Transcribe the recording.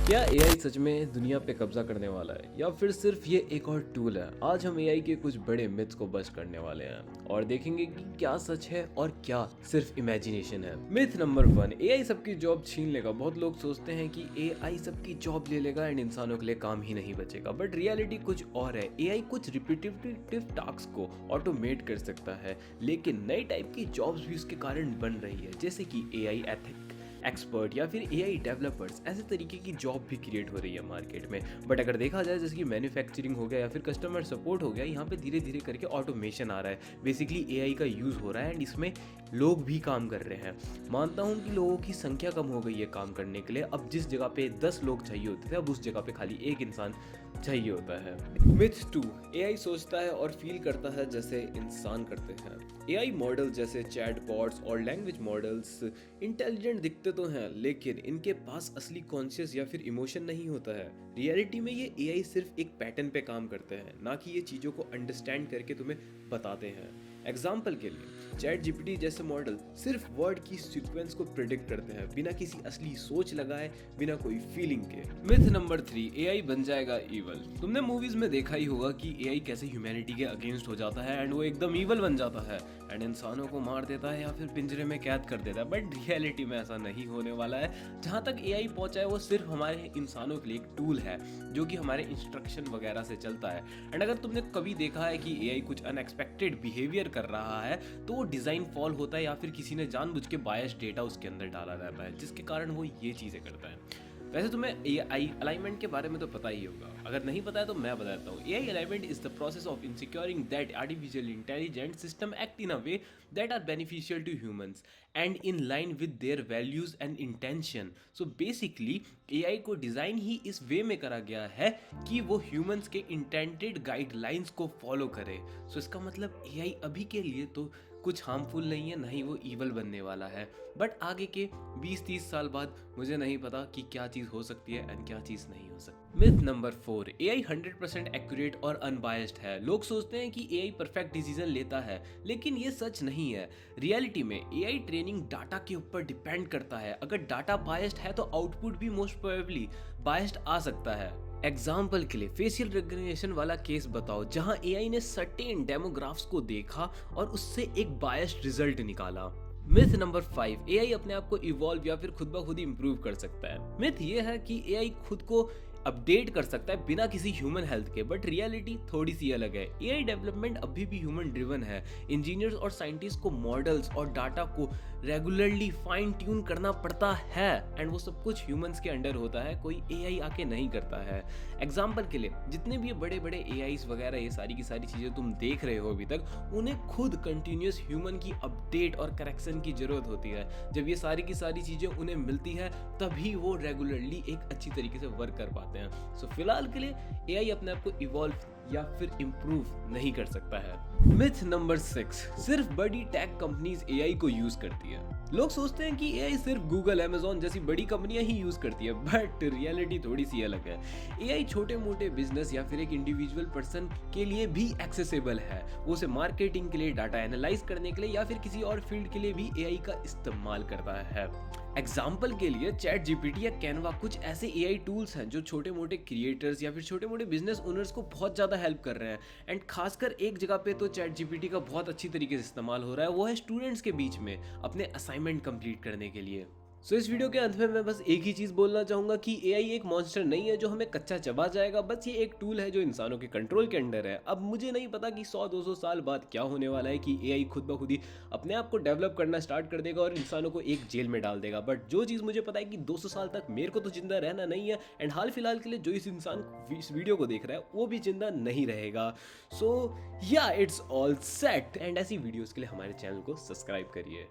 क्या एआई सच में दुनिया पे कब्जा करने वाला है या फिर सिर्फ ये एक और टूल है? आज हम एआई के कुछ बड़े मिथ्स को बस्ट करने वाले हैं और देखेंगे कि क्या सच है और क्या सिर्फ इमेजिनेशन है। मिथ नंबर 1, एआई सबकी जॉब छीन लेगा। बहुत लोग सोचते हैं कि एआई सबकी जॉब ले लेगा एंड इंसानों के लिए काम ही नहीं बचेगा, बट रियलिटी कुछ और है। एआई कुछ रिपीटेटिव टास्क को ऑटोमेट कर सकता है, लेकिन नई टाइप की जॉब्स भी उसके कारण बन रही है, जैसे कि एआई एथिक एक्सपर्ट या फिर एआई डेवलपर्स। ऐसे तरीके की जॉब भी क्रिएट हो रही है मार्केट में। बट अगर देखा जाए जैसे कि मैन्युफैक्चरिंग हो गया या फिर कस्टमर सपोर्ट हो गया, यहाँ पे धीरे धीरे करके ऑटोमेशन आ रहा है। बेसिकली एआई का यूज़ हो रहा है एंड इसमें लोग भी काम कर रहे हैं। मानता हूँ कि लोगों की संख्या कम हो गई है काम करने के लिए। अब जिस जगह पे 10 लोग चाहिए होते थे, अब उस जगह पे खाली एक इंसान चाहिए होता है। मिथ 2, एआई सोचता है और फील करता है जैसे इंसान करते हैं। एआई मॉडल जैसे चैट बॉट्स और लैंग्वेज मॉडल्स इंटेलिजेंट दिखते तो हैं, लेकिन इनके पास असली कॉन्शियस या फिर इमोशन नहीं होता है। रियलिटी में ये एआई सिर्फ एक पैटर्न पे काम करते हैं, ना कि ये चीज़ों को अंडरस्टैंड करके तुम्हें बताते हैं। एग्जाम्पल के लिए चैट जीपीटी जैसे मॉडल सिर्फ वर्ड की सीक्वेंस को प्रिडिक्ट करते हैं, बिना किसी असली सोच लगाए, बिना कोई फीलिंग के। मिथ नंबर 3, एआई बन जाएगा इवल। तुमने मूवीज में देखा ही होगा कि एआई कैसे ह्यूमैनिटी के अगेंस्ट हो जाता है एंड वो एकदम इवल बन जाता है एंड इंसानों को मार देता है या फिर पिंजरे में कैद कर देता है। बट रियलिटी में ऐसा नहीं होने वाला है। जहाँ तक एआई पहुंचा है वो सिर्फ हमारे इंसानों के लिए एक टूल है, जो कि हमारे इंस्ट्रक्शन वगैरह से चलता है। एंड अगर तुमने कभी देखा है कि एआई कुछ अनएक्सपेक्टेड बिहेवियर कर रहा है, तो वो डिजाइन फॉल होता है या फिर किसी ने जानबूझ के बायस डेटा उसके अंदर डाला रहता है, जिसके कारण वो ये चीजें करता है। वैसे तुम्हें एआई अलाइनमेंट के बारे में तो पता ही होगा, अगर नहीं पता है तो मैं बताता हूँ। AI alignment is the process of ensuring that artificial intelligent system act in a way that are beneficial to humans and in line with their values and intention. So basically AI को design ही इस way में करा गया है कि वो humans के इंटेंटेड गाइडलाइंस को फॉलो करे। सो इसका मतलब एआई अभी के लिए तो कुछ हार्मफुल नहीं है, ना ही वो ईवल बनने वाला है। बट आगे के 20-30 साल बाद मुझे नहीं पता कि क्या चीज़ हो सकती है एंड क्या चीज़ नहीं हो सकती। मिथ नंबर 4, एआई 100% एक्यूरेट और अनबायस्ड है। लोग सोचते हैं कि एआई परफेक्ट डिसीजन लेता है, लेकिन ये सच नहीं है। रियलिटी में एआई ट्रेनिंग डाटा के ऊपर डिपेंड करता है। अगर डाटा बायस्ड है तो आउटपुट भी मोस्ट प्रोबेबली बायस्ड आ सकता है। एग्जाम्पल के लिए फेशियल रिकग्निशन वाला केस बताओ, जहां एआई ने सर्टेन डेमोग्राफ्स को देखा और उससे एक बायस्ड रिजल्ट निकाला। मिथ नंबर 5, एआई अपने आप को इवॉल्व या फिर खुद ब खुद इंप्रूव कर सकता है। मिथ ये है कि एआई खुद को अपडेट कर सकता है बिना किसी ह्यूमन हेल्प के, बट रियलिटी थोड़ी सी अलग है। एआई डेवलपमेंट अभी भी ह्यूमन ड्रिवन है। इंजीनियर्स और साइंटिस्ट को मॉडल्स और डाटा को रेगुलरली फाइन ट्यून करना पड़ता है एंड वो सब कुछ ह्यूमंस के अंडर होता है, कोई एआई आके नहीं करता है। एग्जाम्पल के लिए जितने भी बड़े बड़े एआईज वगैरह ये सारी की सारी चीज़ें तुम देख रहे हो अभी तक, उन्हें खुद कंटिन्यूस ह्यूमन की अपडेट और करेक्शन की जरूरत होती है। जब ये सारी की सारी चीज़ें उन्हें मिलती है तभी वो रेगुलरली एक अच्छी तरीके से वर्क कर पाते हैं। सो फिलहाल के लिए एआई अपने आप को इवॉल्व या फिर इंप्रूव नहीं कर सकता है। मिथ नंबर 6, सिर्फ बड़ी टेक कंपनीज एआई को यूज करती है। लोग सोचते हैं कि एआई सिर्फ गूगल, अमेज़न जैसी बड़ी कंपनियां ही यूज करती है, बट रियलिटी थोड़ी सी अलग है। एआई छोटे मोटे बिजनेस या फिर एक इंडिविजुअल पर्सन के लिए भी एक्सेसिबल है। वो उसे मार्केटिंग के लिए, डाटा एनालाइज करने के लिए या फिर किसी और फील्ड के लिए भी एआई का इस्तेमाल करता है। एग्जाम्पल के लिए चैट जीपीटी या कैनवा कुछ ऐसे एआई टूल्स हैं जो छोटे मोटे क्रिएटर्स या फिर छोटे मोटे बिजनेस ओनर्स को बहुत ज़्यादा हेल्प कर रहे हैं। एंड खासकर एक जगह पे तो चैट जीपीटी का बहुत अच्छी तरीके से इस्तेमाल हो रहा है, वो है स्टूडेंट्स के बीच में अपने असाइनमेंट कंप्लीट करने के लिए। सो इस वीडियो के अंत में मैं बस एक ही चीज़ बोलना चाहूँगा कि एआई एक मॉन्स्टर नहीं है जो हमें कच्चा चबा जाएगा, बस ये एक टूल है जो इंसानों के कंट्रोल के अंडर है। अब मुझे नहीं पता कि 100-200 साल बाद क्या होने वाला है, कि एआई खुद ब खुद ही अपने आप को डेवलप करना स्टार्ट कर देगा और इंसानों को एक जेल में डाल देगा। बट जो चीज़ मुझे पता है कि 200 साल तक मेरे को तो जिंदा रहना नहीं है एंड हाल फिलहाल के लिए जो इस इंसान इस वीडियो को देख रहा है वो भी जिंदा नहीं रहेगा। सो या इट्स ऑल सेट एंड ऐसी वीडियोज़ के लिए हमारे चैनल को सब्सक्राइब करिए।